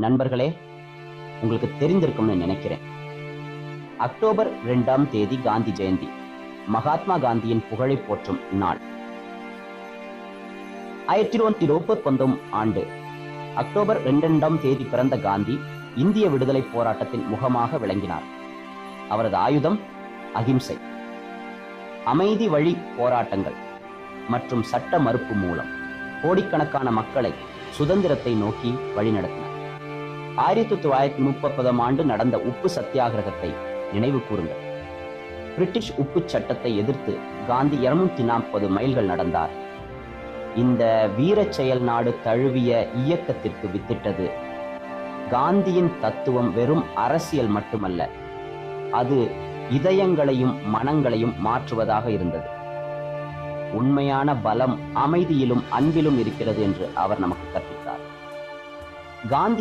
நண்பர்களே, உங்களுக்கு தெரிந்திருக்கும்னு நினைக்கிறேன். அக்டோபர் 2ஆம் தேதி காந்தி ஜெயந்தி, மகாத்மா காந்தியின் புகழை போற்றும் நாள். 1929 ஆண்டு அக்டோபர் 2ஆம் தேதி பிறந்த காந்தி இந்திய விடுதலை போராட்டத்தின் முகமாக விளங்கினார். அவரது ஆயுதம் அகிம்சை. அமைதி வழி போராட்டங்கள் மற்றும் சட்ட மறுப்பு மூலம் கோடிக்கணக்கான மக்களை சுதந்திரத்தை நோக்கி வழிநடத்தினார். 1930ஆம் ஆண்டு நடந்த உப்பு சத்தியாகிரகத்தை நினைவு கூறுங்கள். பிரிட்டிஷ் உப்பு சட்டத்தை எதிர்த்து காந்தி 240 மைல்கள் நடந்தார். இந்த வீர செயல் நாடு தழுவிய இயக்கத்திற்கு வித்திட்டது காந்தியின் தத்துவம் வெறும் அரசியல் மட்டுமல்ல, அது இதயங்களையும் மனங்களையும் மாற்றுவதாக இருந்தது. உண்மையான பலம் அமைதியிலும் அன்பிலும் இருக்கிறது என்று அவர் நமக்கு கற்பித்தார். காந்தி